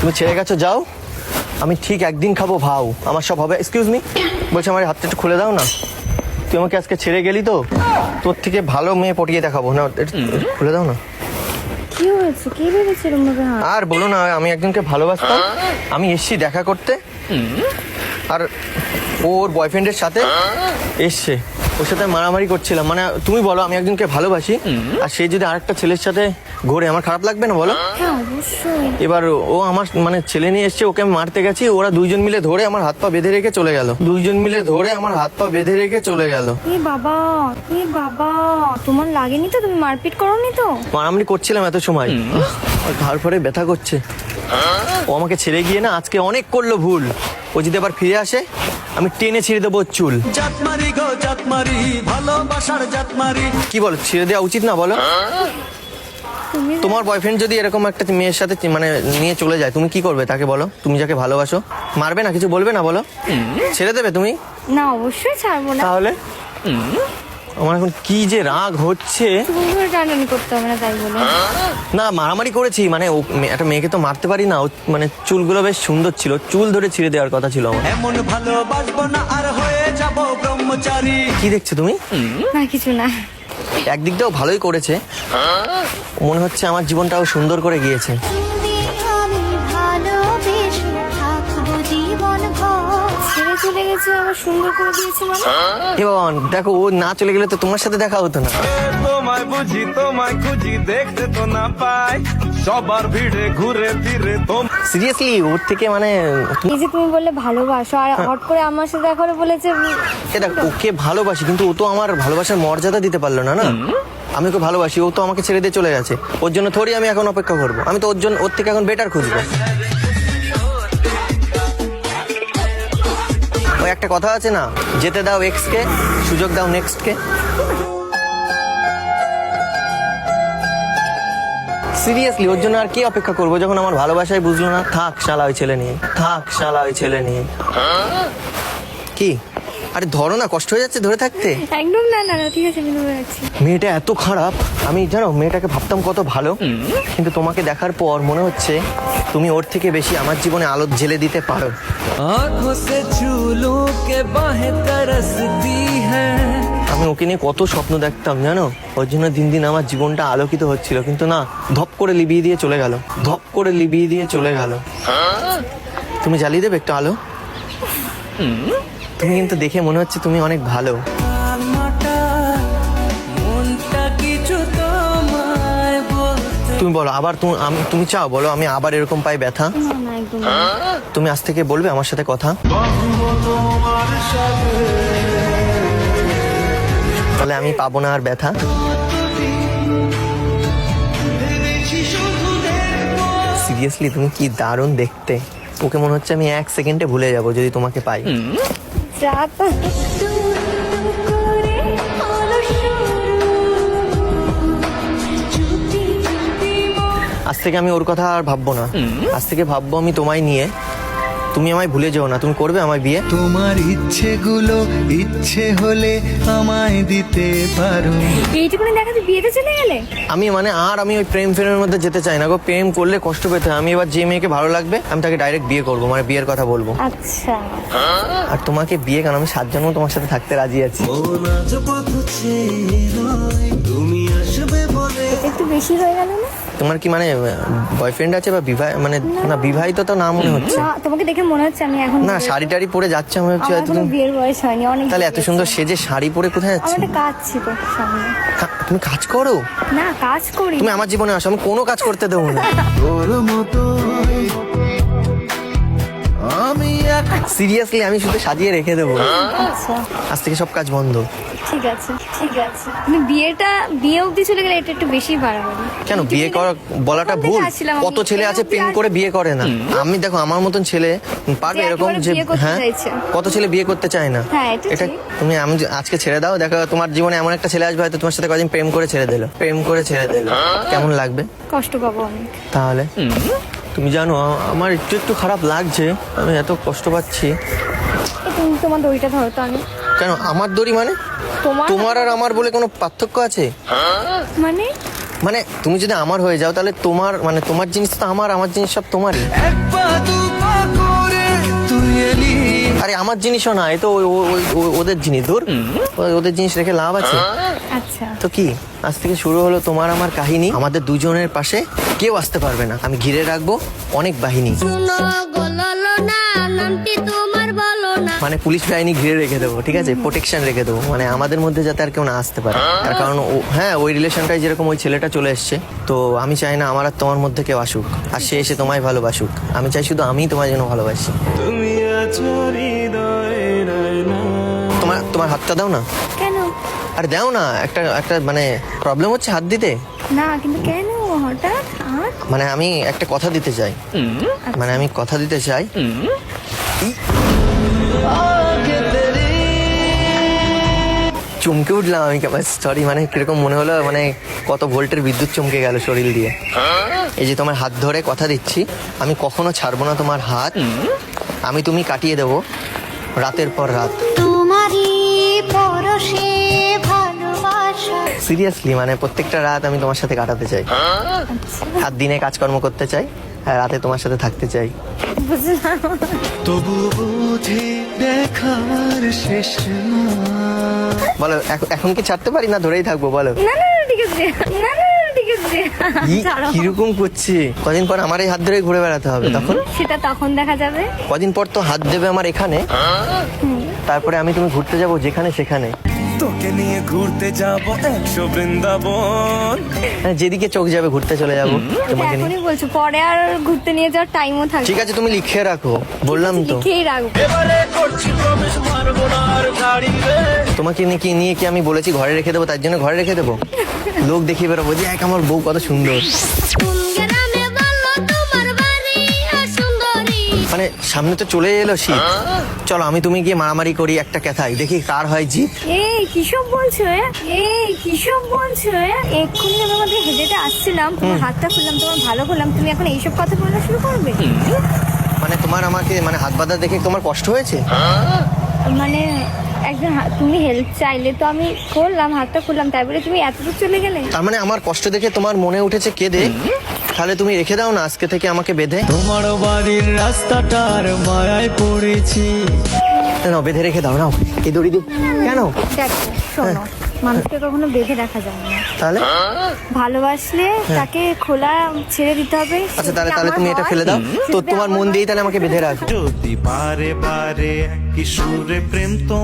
তুমি ছেড়ে গেছো, যাও। আমি ঠিক একদিন খাবো ভাও, আমার সব হবে। এক্সকিউজ মি, বলছি আমার হাতটা একটু খুলে দাও না। তুই আমাকে আজকে ছেড়ে গেলি তো, তোর থেকে ভালো মেয়ে পটিয়ে দেখাবো না, একটু খুলে দাও না। কি হয়েছে? কি ভেবেছিল মুখে হাত? আর বলো না, আমি একজনকে ভালোবাসতাম, আমি এসছি দেখা করতে, আর ওর বয়ফ্রেন্ডের সাথে এসছে, ওর সাথে মারামারি করছিলাম। মানে তুমি বলো, আমি একজনকে ভালোবাসি আর সে যদি আরেকটা ছেলের সাথে ঘোরে, আমার খারাপ লাগবে না বলো? হ্যাঁ অবশ্যই। এবার ও আমার মানে ছেলে নিয়ে এসছে, ওকে আমি মারতে গেছি, ওরা দুইজন মিলে ধরে আমার হাত পা বেঁধে রেখে চলে গেল। দুইজন মিলে ধরে আমার হাত পা বেঁধে রেখে চলে গেল। এ বাবা, এ বাবা, তোমার লাগেনি তো? তুমি মারপিট করোনি তো? মারামারি করছিলাম এত সময়, তারপরে ব্যথা করছে। ও আমাকে ছেড়ে গিয়ে না আজকে অনেক করলো ভুল। ও যদি আবার ফিরে আসে, আমি টেনে ছেড়ে দেবো ওর চুল। জাতমারি গো জাতমারি, ভালোবাসার জাতমারি। কি বলো, ছেড়ে দেওয়া উচিত না বলো? তুমি তোমার বয়ফ্রেন্ড যদি এরকম একটা মেয়ের সাথে মানে নিয়ে চলে যায়, তুমি কি করবে তাকে বলো? তুমি যাকে ভালোবাসো, মারবে না, কিছু বলবে না বলো? ছেড়ে দেবে তুমি? না, অবশ্যই ছাড়বো না। তাহলে আমার এখন কি যে রাগ হচ্ছে। তুমি ধরে টানাটানি করতে হবে না তাই বলে। না, মারামারি করেছি মানে ও একটা মেয়েকে তো মারতে পারি না। ও মানে চুলগুলো বেশ সুন্দর ছিল, চুল ধরে ছিঁড়ে দেওয়ার কথা ছিল আমার। এমন ভালোবাসবো না আর হয়ে যাব ব্রহ্মচারী। কি দেখছো তুমি? না কিছু না। একদিক দিয়েও ভালোই করেছে, মনে হচ্ছে আমার জীবনটাও সুন্দর করে গিয়েছে। ছেড়ে চলে গেছে, আবার সুন্দর করে দিয়েছে মানে? এ বাবা, দেখো ও না চলে গেলে তো তোমার সাথে দেখা হতো না। তোমায় বুঝি তোমায় খুঁজি, দেখতে তো না পাই সবার ভিড়ে ঘুরে ফিরে। সিরিয়াসলি ওর থেকে মানে এই যে তুমি বললে ভালোবাসো, আর হট করে আমার সাথে দেখা করে বলেছে এটা ওকে ভালোবাসি, কিন্তু ও তো আমার ভালোবাসার মর্যাদা দিতে পারলো না। না, আমি ওকে ভালোবাসি, ও তো আমাকে ছেড়ে দিয়ে চলে গেছে। ওর জন্য থোড়ি আমি এখন অপেক্ষা করবো, আমি তো ওর থেকে এখন বেটার খুঁজবো। ওই একটা কথা আছে না, যেতে দাও এক্স কে, সুযোগ দাও নেক্সট কে। সিরিয়াসলি ওর জন্য আর কি অপেক্ষা করবো, যখন আমার ভালোবাসায় বুঝলো না। থাক শালা ওই ছেলে নিয়ে, থাক শালা ওই ছেলে নিয়ে। কি আরে ধরো না, কষ্ট হয়ে যাচ্ছে ধরে থাকতে। একদম না না না, ঠিক আছে আমি ধরে রাখছি। মেয়েটা এত খারাপ, আমি জানো মেয়েটাকে ভাবতাম কত ভালো, কিন্তু তোমাকে দেখার পর মনে হচ্ছে তুমি ওর থেকে বেশি আমার জীবনে আলো জ্বেলে দিতে পারো। आँखों से छू लूं के बाहें तरसती है। আমি ওকে নিয়ে কত স্বপ্ন দেখতাম জানো, ওর জন্য দিন দিন আমার জীবনটা আলোকিত হচ্ছিল, কিন্তু না, ধপ করে লিবিয়ে দিয়ে চলে গেল, ধপ করে লিবিয়ে দিয়ে চলে গেল। তুমি জ্বালিয়ে দেবে একটু আলো? তুমি কিন্তু দেখে মনে হচ্ছে তুমি অনেক ভালো। তুমি বলো আবার, তুমি চাও বলো আমি আবার এরকম পাই ব্যথা? না না একদম না। তুমি আজ থেকে বলবে আমার সাথে কথা? তাহলে আমি পাবো না আর ব্যথা। সিরিয়াসলি তুমি কি দারুণ দেখতে, ওকে মনে হচ্ছে আমি 1 সেকেন্ডে ভুলে যাব যদি তোমাকে পাই। যা তা। আজ থেকে আমি ওর কথা আর ভাববো না, আজ থেকে ভাববো আমি তোমায় নিয়ে। তুমি আমায় ভুলে যেও না, তুমি করবে আমায় বিয়ে? তোমার ইচ্ছেগুলো ইচ্ছে হলে আমায় দিতে পারো। এইটুকুনি দেখাতে বিয়েতে চলে গেলে? আমি মানে আর আমি ওই প্রেম ফেমের মধ্যে যেতে চাই না গো, প্রেম করলে কষ্ট পেতে হয়। আমি এবার যে মেয়েকে ভালো লাগবে আমি তাকে ডাইরেক্ট বিয়ে করবো, মানে বিয়ের কথা বলবো। আচ্ছা আর তোমাকে বিয়ে, কারণ আমি 7 জন্ম তোমার সাথে থাকতে রাজি আছি। এটা একটু বেশি হয়ে গেল না? তোমার কি মানে বয়ফ্রেন্ড আছে বা মানে না বিবাহিত তো না মনে হচ্ছে। না, তোমাকে দেখে মনে হচ্ছে আমি এখন না, শাড়ি টাড়ি পরে যাচ্ছে আমি ভাবছি আমার হয়তো কোনো তুমি। বিয়ের বয়স হয়নি, অনেক তাহলে এত সুন্দর সেজে শাড়ি পরে কোথায় আমার যাচ্ছে? একটা কাজ ছিল সামনে। তুমি কাজ করো? না কাজ করি। তুমি আমার জীবনে আসো, আমি কোনো কাজ করতে দেবো না। তোর মতো আমি সিরিয়াসলি আমি শুধু সাজিয়ে রেখে দেবো, আচ্ছা আজ থেকে সব কাজ বন্ধ। ঠিক আছে ঠিক আছে। তুমি বিয়ে অবধি চলে গেলে এটা একটু বেশি বাড়াবাড়ি। কেন বিয়ে করা বলাটা ভুল? কত ছেলে আছে প্রেম করে বিয়ে করে না। আমি দেখো আমার মতন ছেলে পারবে যে এরকম একেবারে যে বিয়ে করতে হ্যাঁ, চাইছে। কত ছেলে বিয়ে করতে চায় না। হ্যাঁ, এটা এটা ঠিক। তুমি আমি আজকে ছেড়ে দাও, দেখো তোমার জীবনে এমন একটা ছেলে আসবে হয়তো তোমার সাথে কদিন প্রেম করে ছেড়ে দিল, প্রেম করে ছেড়ে দিল, কেমন লাগবে? কষ্ট পাবো আমি। তাহলে তুমি জানো আমার একটু একটু খারাপ লাগছে, আমি এত কষ্ট পাচ্ছি। তুমি তোমার দড়িটা ধরো তো। আমি কেন আমার দড়ি মানে? তোমার তোমার আর আমার বলে কোনো পার্থক্য আছে? মানে মানে তুমি যদি আমার হয়ে যাও তাহলে তোমার মানে তোমার জিনিস তো আমার জিনিস সব তোমারই। এক পা দু পা করে তুই এলি, আরে আমার জিনিসও না, এ তো ওদের জিনিস। দূর, ওদের জিনিস রেখে লাভ আছে? আচ্ছা তো কি, আজ থেকে শুরু হলো তোমার আমার কাহিনী। আমাদের দুজনের পাশে কেউ আসতে পারবে না, আমি ঘিরে রাখবো অনেক বাহিনী। শুনো বললো না নামটি তোমার বলো না। মানে পুলিশ বাহিনী ঘিরে রেখে দেবো, ঠিক আছে, প্রোটেকশন রেখে দেবো, মানে আমাদের মধ্যে যাতে আর কেউ না আসতে পারে। তার কারণ হ্যাঁ, ওই রিলেশনটাই যেরকম ওই ছেলেটা চলে এসছে, তো আমি চাই না আমার আর তোমার মধ্যে কেউ আসুক, আর সে এসে তোমায় ভালোবাসুক। আমি চাই শুধু আমি তোমার জন্য ভালোবাসি। তুমি আছো হৃদয়ের আয়না। তোমার হাতটা দাও না। কেন? আর দাও না, একটা মানে প্রবলেম হচ্ছে হাত দিতে। না কিন্তু কেন হঠাৎ আর? মানে আমি একটা কথা দিতে চাই, মানে আমি কথা দিতে চাই। চমকে উঠলাম আমি, সরি, মানে কিরকম মনে হলো, মানে কত ভোল্টের বিদ্যুৎ চমকে গেল শরীর দিয়ে। এই যে তোমার হাত ধরে কথা দিচ্ছি, আমি কখনো ছাড়বো না তোমার হাত। আমি তুমি কাটিয়ে দেবো রাতের পর রাত। তোমারই পরশে ভালোবাসা। সিরিয়াসলি, মানে প্রত্যেকটা রাত আমি তোমার সাথে কাটাতে চাই। আর দিনে কাজকর্ম করতে চাই, আর রাতে তোমার সাথে থাকতে চাই। বুঝলাম। তবু বুঝি দেখার শেষ না। বলো এখন কি ছাড়তে পারি না ধরেই থাকবো? বলো। না না না, ঠিক আছে, না না না, ঠিক আছে ছাড়ো। কিরকম করছি? কদিন পর আমার এই হাত ধরে ঘুরে বেড়াতে হবে, তখন সেটা তখন দেখা যাবে। কদিন পর তো হাত দেবে আমার এখানে, তারপরে আমি তুমি ঘুরতে যাবো যেখানে সেখানে। তোকে নিয়ে ঘুরতে যাবো 100 বৃন্দাবন। মানে যেদিকে চোখ যাবে ঘুরতে চলে যাবো এটা তোমাকে নিয়ে। এখনই বলছো, পরে আর ঘুরতে নিয়ে যাওয়ার টাইমও থাকবে। ঠিক আছে, তুমি লিখে রাখো, বললাম তো। লিখেই রাখবো। এবারে করছি প্রবেশ মারবো না আর গাড়ি রে। তোমাকে নিয়ে কি আমি বলেছি ঘরে রেখে দেবো, তার জন্য ঘরে রেখে দেবো? লোক দেখিয়ে বেরোবো যে এক আমার বউ কত সুন্দর। কোন গ্রামে বললো তোমার বাড়ি সুন্দরী। মানে সামনে তো চলে এলো শীত, চলো আমি তুমি গিয়ে মারামারি করি একটা কথাই, দেখি কার হয় জিত। এই কিসব বলছো? এই কিসব বলছো? এক্ষুনি আমি আমাদের হেঁটে আসছিলাম, তোমার হাতটা খুললাম, তোমার ভালো করলাম, তুমি এখন এইসব কথা বলা শুরু করবে? মানে তোমার আমাকে মানে হাত বাঁধা দেখে তোমার কষ্ট হয়েছে? মানে একজন তুমি হেল্প চাইলে তো আমি করলাম, হাতটা খুললাম, তাই বলে তুমি এতদূর চলে গেলে? তার মানে আমার কষ্ট দেখে তোমার মনে উঠেছে কেঁদে, তাহলে তুমি রেখে দাও না আজকে থেকে আমাকে বেঁধে। তোমার বাড়ির রাস্তাটার মায়ায় পড়েছি। নাও বেঁধে রেখে দাও, নাও এই দড়ি দিই। কেন? দেখো শোনো, মানুষকে কখনো বেঁধে রাখা যায় না। তাহলে ভালোবাসলে তাকে খোলা ছেড়ে দিতে হবে। আচ্ছা, তাহলে যদি আমার তুমি এটা হয়, ফেলে দাও তো, যদি তোমার আমার মন দিয়েই তাহলে আমাকে বেঁধে রাখো। যদি বারে বারে কি সুরে প্রেম তোমার